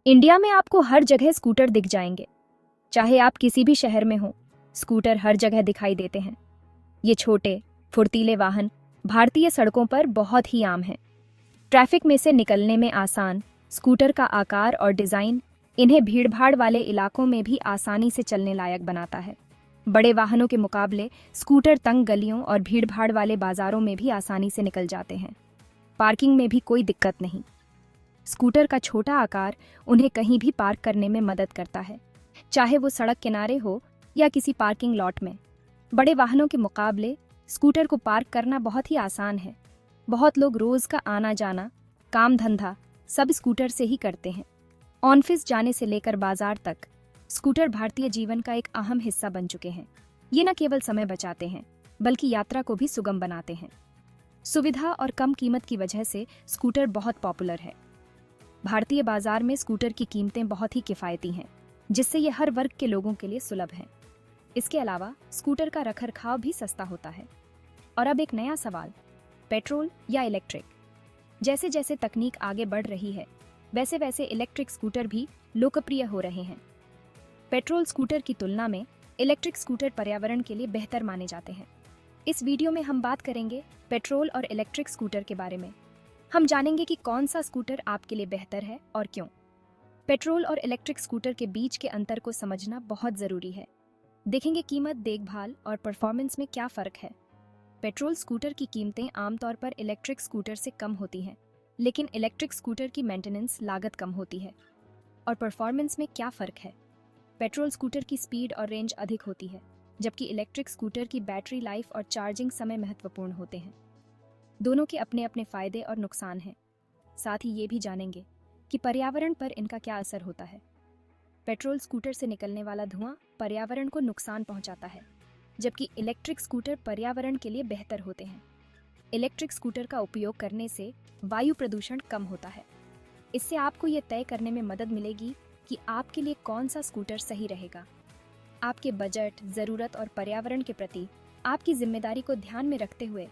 India में आपको हर जगह स्कूटर दिख जाएंगे। चाहे आप किसी भी शहर में हो, स्कूटर हर जगह दिखाई देते हैं। ये छोटे फुर्तीले वाहन भारतीय सड़कों पर बहुत ही आम हैं। ट्रैफिक में से निकलने में आसान, स्कूटर का आकार और डिज़ाइन इन्हें भीड़भाड़ वाले इलाकों में भी आसानी से चलने लायक बनाता है। बड़े वाहनों के मुकाबले स्कूटर तंग गलियों और भीड़भाड़ वाले बाजारों में भी आसानी से निकल जाते हैं। पार्किंग में भी कोई दिक्कत नहीं। स्कूटर का छोटा आकार उन्हें कहीं भी पार्क करने में मदद करता है, चाहे वो सड़क किनारे हो या किसी पार्किंग लॉट में। बड़े वाहनों के मुकाबले स्कूटर को पार्क करना बहुत ही आसान है। बहुत लोग रोज का आना जाना, काम धंधा सब स्कूटर से ही करते हैं। ऑफिस जाने से लेकर बाजार तक स्कूटर भारतीय जीवन का एक अहम हिस्सा बन चुके हैं। ये न केवल समय बचाते हैं, बल्कि यात्रा को भी सुगम बनाते हैं। सुविधा और कम कीमत की वजह से स्कूटर बहुत पॉपुलर है। भारतीय बाजार में स्कूटर की कीमतें बहुत ही किफ़ायती हैं, जिससे ये हर वर्ग के लोगों के लिए सुलभ हैं। इसके अलावा स्कूटर का रखरखाव भी सस्ता होता है। और अब एक नया सवाल, पेट्रोल या इलेक्ट्रिक? जैसे जैसे तकनीक आगे बढ़ रही है, वैसे वैसे इलेक्ट्रिक स्कूटर भी लोकप्रिय हो रहे हैं। पेट्रोल स्कूटर की तुलना में इलेक्ट्रिक स्कूटर पर्यावरण के लिए बेहतर माने जाते हैं। इस वीडियो में हम बात करेंगे पेट्रोल और इलेक्ट्रिक स्कूटर के बारे में। हम जानेंगे कि कौन सा स्कूटर आपके लिए बेहतर है और क्यों। पेट्रोल और इलेक्ट्रिक स्कूटर के बीच के अंतर को समझना बहुत ज़रूरी है। देखेंगे कीमत, देखभाल और परफॉर्मेंस में क्या फ़र्क है। पेट्रोल स्कूटर की कीमतें आमतौर पर इलेक्ट्रिक स्कूटर से कम होती हैं, लेकिन इलेक्ट्रिक स्कूटर की मेंटेनेंस लागत कम होती है। और परफॉर्मेंस में क्या फ़र्क है? पेट्रोल स्कूटर की स्पीड और रेंज अधिक होती है, जबकि इलेक्ट्रिक स्कूटर की बैटरी लाइफ और चार्जिंग समय महत्वपूर्ण होते हैं। दोनों के अपने अपने फायदे और नुकसान हैं। साथ ही ये भी जानेंगे कि पर्यावरण पर इनका क्या असर होता है। पेट्रोल स्कूटर से निकलने वाला धुआं पर्यावरण को नुकसान पहुंचाता है, जबकि इलेक्ट्रिक स्कूटर पर्यावरण के लिए बेहतर होते हैं। इलेक्ट्रिक स्कूटर का उपयोग करने से वायु प्रदूषण कम होता है। इससे आपको ये तय करने में मदद मिलेगी कि आपके लिए कौन सा स्कूटर सही रहेगा। आपके बजट, ज़रूरत और पर्यावरण के प्रति आपकी जिम्मेदारी को ध्यान में रखते हुए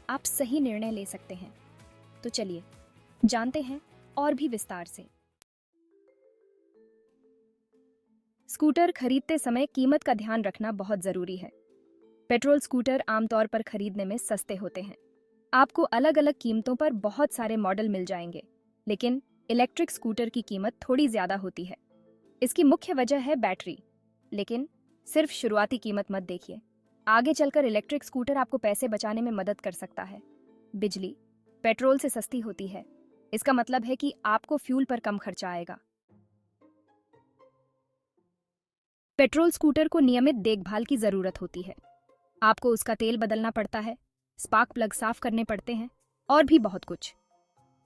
आप सही निर्णय ले सकते हैं। तो चलिए जानते हैं और भी विस्तार से। स्कूटर खरीदते समय कीमत का ध्यान रखना बहुत जरूरी है। पेट्रोल स्कूटर आमतौर पर खरीदने में सस्ते होते हैं। आपको अलग अलग कीमतों पर बहुत सारे मॉडल मिल जाएंगे, लेकिन इलेक्ट्रिक स्कूटर की कीमत थोड़ी ज्यादा होती है। इसकी मुख्य वजह है बैटरी, लेकिन सिर्फ शुरुआती कीमत मत देखिए। आगे चलकर इलेक्ट्रिक स्कूटर आपको पैसे बचाने में मदद कर सकता है। बिजली पेट्रोल से सस्ती होती है, इसका मतलब है कि आपको फ्यूल पर कम खर्चा आएगा। पेट्रोल स्कूटर को नियमित देखभाल की जरूरत होती है। आपको उसका तेल बदलना पड़ता है, स्पार्क प्लग साफ करने पड़ते हैं और भी बहुत कुछ।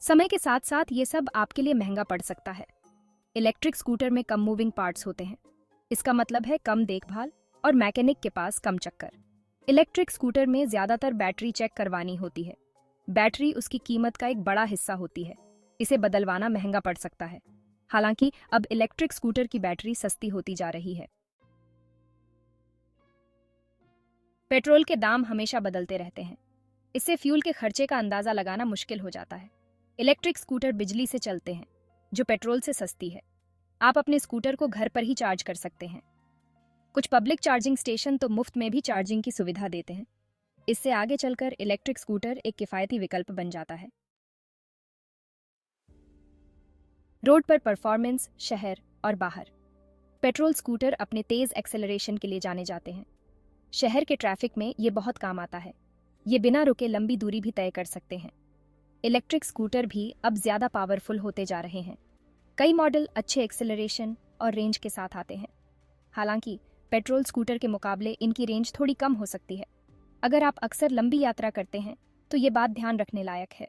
समय के साथ साथ ये सब आपके लिए महंगा पड़ सकता है। इलेक्ट्रिक स्कूटर में कम मूविंग पार्ट्स होते हैं, इसका मतलब है कम देखभाल और मैकेनिक के पास कम चक्कर। इलेक्ट्रिक स्कूटर में ज्यादातर बैटरी चेक करवानी होती है। बैटरी उसकी कीमत का एक बड़ा हिस्सा होती है, इसे बदलवाना महंगा पड़ सकता है। हालांकि अब इलेक्ट्रिक स्कूटर की बैटरी सस्ती होती जा रही है। पेट्रोल के दाम हमेशा बदलते रहते हैं, इससे फ्यूल के खर्चे का अंदाजा लगाना मुश्किल हो जाता है। इलेक्ट्रिक स्कूटर बिजली से चलते हैं, जो पेट्रोल से सस्ती है। आप अपने स्कूटर को घर पर ही चार्ज कर सकते हैं। कुछ पब्लिक चार्जिंग स्टेशन तो मुफ्त में भी चार्जिंग की सुविधा देते हैं। इससे आगे चलकर इलेक्ट्रिक स्कूटर एक किफ़ायती विकल्प बन जाता है। रोड पर परफॉर्मेंस, शहर और बाहर। पेट्रोल स्कूटर अपने तेज एक्सेलरेशन के लिए जाने जाते हैं। शहर के ट्रैफिक में ये बहुत काम आता है। ये बिना रुके लंबी दूरी भी तय कर सकते हैं। इलेक्ट्रिक स्कूटर भी अब ज़्यादा पावरफुल होते जा रहे हैं। कई मॉडल अच्छे एक्सेलरेशन और रेंज के साथ आते हैं। हालांकि पेट्रोल स्कूटर के मुकाबले इनकी रेंज थोड़ी कम हो सकती है। अगर आप अक्सर लंबी यात्रा करते हैं तो ये बात ध्यान रखने लायक है।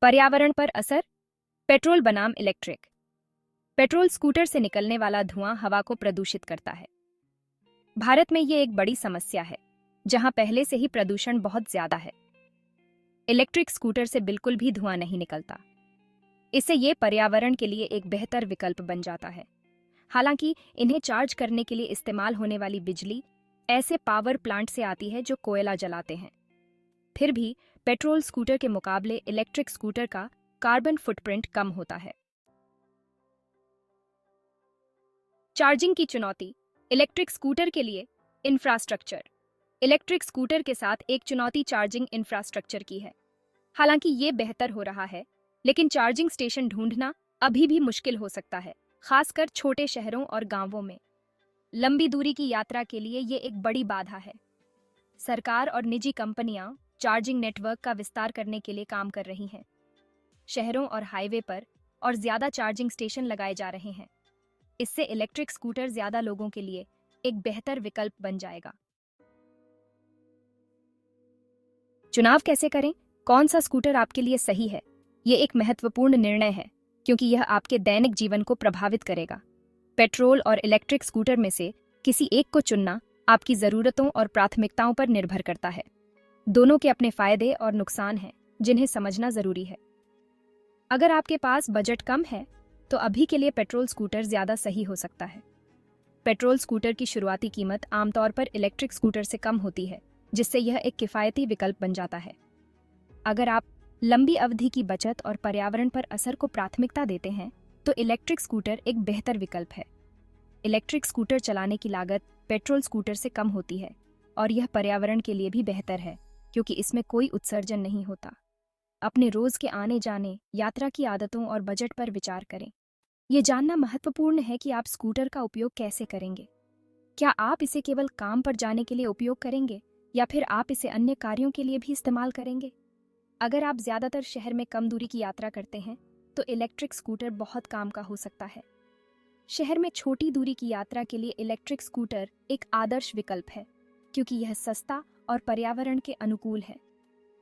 पर्यावरण पर असर, पेट्रोल बनाम इलेक्ट्रिक। पेट्रोल स्कूटर से निकलने वाला धुआं हवा को प्रदूषित करता है। भारत में ये एक बड़ी समस्या है, जहां पहले से ही प्रदूषण बहुत ज्यादा है। इलेक्ट्रिक स्कूटर से बिल्कुल भी धुआं नहीं निकलता। इससे ये पर्यावरण के लिए एक बेहतर विकल्प बन जाता है। हालांकि इन्हें चार्ज करने के लिए इस्तेमाल होने वाली बिजली ऐसे पावर प्लांट से आती है जो कोयला जलाते हैं। फिर भी पेट्रोल स्कूटर के मुकाबले इलेक्ट्रिक स्कूटर का कार्बन फुटप्रिंट कम होता है। चार्जिंग की चुनौती। इलेक्ट्रिक स्कूटर के लिए इंफ्रास्ट्रक्चर। इलेक्ट्रिक स्कूटर के साथ एक चुनौती चार्जिंग इंफ्रास्ट्रक्चर की है। हालांकि ये बेहतर हो रहा है, लेकिन चार्जिंग स्टेशन ढूंढना अभी भी मुश्किल हो सकता है, खासकर छोटे शहरों और गांवों में। लंबी दूरी की यात्रा के लिए ये एक बड़ी बाधा है। सरकार और निजी कंपनियां चार्जिंग नेटवर्क का विस्तार करने के लिए काम कर रही हैं। शहरों और हाईवे पर और ज्यादा चार्जिंग स्टेशन लगाए जा रहे हैं। इससे इलेक्ट्रिक स्कूटर ज्यादा लोगों के लिए एक बेहतर विकल्प बन जाएगा। चुनाव कैसे करें? कौन सा स्कूटर आपके लिए सही है? ये एक महत्वपूर्ण निर्णय है, क्योंकि यह आपके दैनिक जीवन को प्रभावित करेगा। पेट्रोल और इलेक्ट्रिक स्कूटर में से किसी एक को चुनना आपकी जरूरतों और प्राथमिकताओं पर निर्भर करता है। दोनों के अपने फायदे और नुकसान हैं, जिन्हें समझना जरूरी है। अगर आपके पास बजट कम है, तो अभी के लिए पेट्रोल स्कूटर ज्यादा सही हो सकता है। पेट्रोल स्कूटर की शुरुआती कीमत आमतौर पर इलेक्ट्रिक स्कूटर से कम होती है, जिससे यह एक किफायती विकल्प बन जाता है। अगर आप लंबी अवधि की बचत और पर्यावरण पर असर को प्राथमिकता देते हैं, तो इलेक्ट्रिक स्कूटर एक बेहतर विकल्प है। इलेक्ट्रिक स्कूटर चलाने की लागत पेट्रोल स्कूटर से कम होती है, और यह पर्यावरण के लिए भी बेहतर है, क्योंकि इसमें कोई उत्सर्जन नहीं होता। अपने रोज के आने जाने, यात्रा की आदतों और बजट पर विचार करें। ये जानना महत्वपूर्ण है कि आप स्कूटर का उपयोग कैसे करेंगे। क्या आप इसे केवल काम पर जाने के लिए उपयोग करेंगे, या फिर आप इसे अन्य कार्यों के लिए भी इस्तेमाल करेंगे? अगर आप ज्यादातर शहर में कम दूरी की यात्रा करते हैं, तो इलेक्ट्रिक स्कूटर बहुत काम का हो सकता है। शहर में छोटी दूरी की यात्रा के लिए इलेक्ट्रिक स्कूटर एक आदर्श विकल्प है, क्योंकि यह सस्ता और पर्यावरण के अनुकूल है।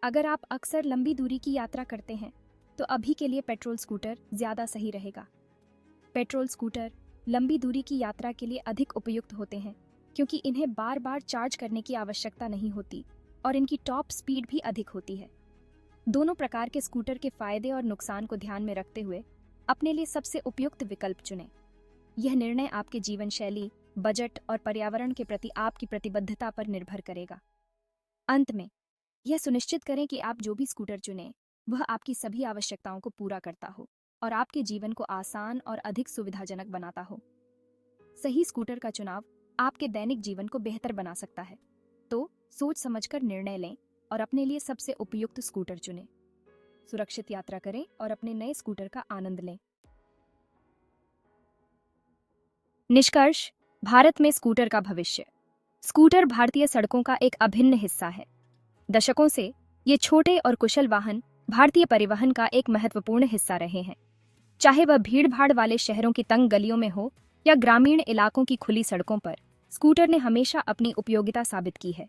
अगर आप अक्सर लंबी दूरी की यात्रा करते हैं, तो अभी के लिए पेट्रोल स्कूटर ज्यादा सही रहेगा। पेट्रोल स्कूटर लंबी दूरी की यात्रा के लिए अधिक उपयुक्त होते हैं, क्योंकि इन्हें बार बार चार्ज करने की आवश्यकता नहीं होती और इनकी टॉप स्पीड भी अधिक होती है। दोनों प्रकार के स्कूटर के फायदे और नुकसान को ध्यान में रखते हुए अपने लिए सबसे उपयुक्त विकल्प चुनें। यह निर्णय आपके जीवन शैली, बजट और पर्यावरण के प्रति आपकी प्रतिबद्धता पर निर्भर करेगा। अंत में, यह सुनिश्चित करें कि आप जो भी स्कूटर चुनें, वह आपकी सभी आवश्यकताओं को पूरा करता हो और आपके जीवन को आसान और अधिक सुविधाजनक बनाता हो। सही स्कूटर का चुनाव आपके दैनिक जीवन को बेहतर बना सकता है। तो सोच समझकर निर्णय लें और अपने लिए सबसे उपयुक्त स्कूटर चुनें। सुरक्षित यात्रा करें और अपने नए स्कूटर का आनंद लें। निष्कर्ष: भारत में स्कूटर का भविष्य। स्कूटर भारतीय सड़कों का एक अभिन्न हिस्सा है। दशकों से ये छोटे और कुशल वाहन भारतीय परिवहन का एक महत्वपूर्ण हिस्सा रहे हैं। चाहे वह भीड़-भाड़ वाले शहरों की तंग गलियों में हो या ग्रामीण इलाकों की खुली सड़कों पर, स्कूटर ने हमेशा अपनी उपयोगिता साबित की है।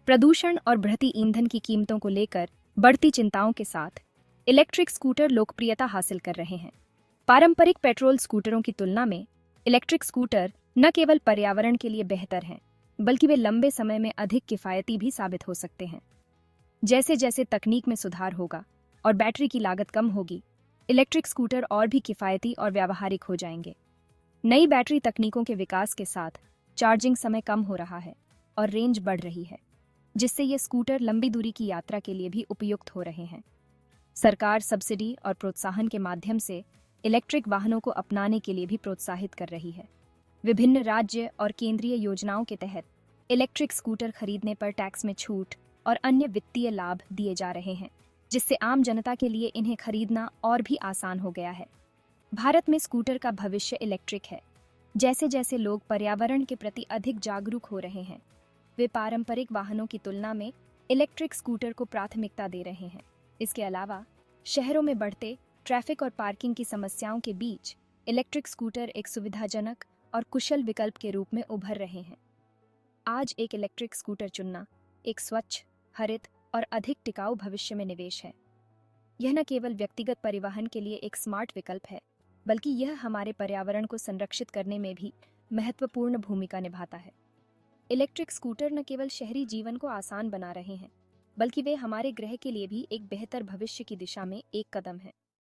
प्रदूषण और बढ़ती ईंधन की कीमतों को लेकर बढ़ती चिंताओं के साथ इलेक्ट्रिक स्कूटर लोकप्रियता हासिल कर रहे हैं। पारंपरिक पेट्रोल स्कूटरों की तुलना में इलेक्ट्रिक स्कूटर न केवल पर्यावरण के लिए बेहतर हैं, बल्कि वे लंबे समय में अधिक किफायती भी साबित हो सकते हैं। जैसे जैसे तकनीक में सुधार होगा और बैटरी की लागत कम होगी, इलेक्ट्रिक स्कूटर और भी किफायती और व्यावहारिक हो जाएंगे। नई बैटरी तकनीकों के विकास के साथ चार्जिंग समय कम हो रहा है और रेंज बढ़ रही है, जिससे ये स्कूटर लंबी दूरी की यात्रा के लिए भी उपयुक्त हो रहे हैं। सरकार सब्सिडी और प्रोत्साहन के माध्यम से इलेक्ट्रिक वाहनों को अपनाने के लिए भी प्रोत्साहित कर रही है। विभिन्न राज्य और केंद्रीय योजनाओं के तहत इलेक्ट्रिक स्कूटर खरीदने पर टैक्स में छूट और अन्य वित्तीय लाभ दिए जा रहे हैं, जिससे आम जनता के लिए इन्हें खरीदना और भी आसान हो गया है। भारत में स्कूटर का भविष्य इलेक्ट्रिक है। जैसे जैसे लोग पर्यावरण के प्रति अधिक जागरूक हो रहे हैं, वे पारंपरिक वाहनों की तुलना में इलेक्ट्रिक स्कूटर को प्राथमिकता दे रहे हैं। इसके अलावा शहरों में बढ़ते ट्रैफिक और पार्किंग की समस्याओं के बीच इलेक्ट्रिक स्कूटर एक सुविधाजनक और कुशल विकल्प के रूप में उभर रहे हैं। आज एक इलेक्ट्रिक स्कूटर चुनना एक स्वच्छ, हरित और अधिक टिकाऊ भविष्य में निवेश है। यह न केवल व्यक्तिगत परिवहन के लिए एक स्मार्ट विकल्प है, बल्कि यह हमारे पर्यावरण को संरक्षित करने में भी महत्वपूर्ण भूमिका निभाता है। इलेक्ट्रिक स्कूटर न केवल शहरी जीवन को आसान बना रहे हैं, बल्कि वे हमारे ग्रह के लिए भी एक बेहतर भविष्य की दिशा में एक कदम है।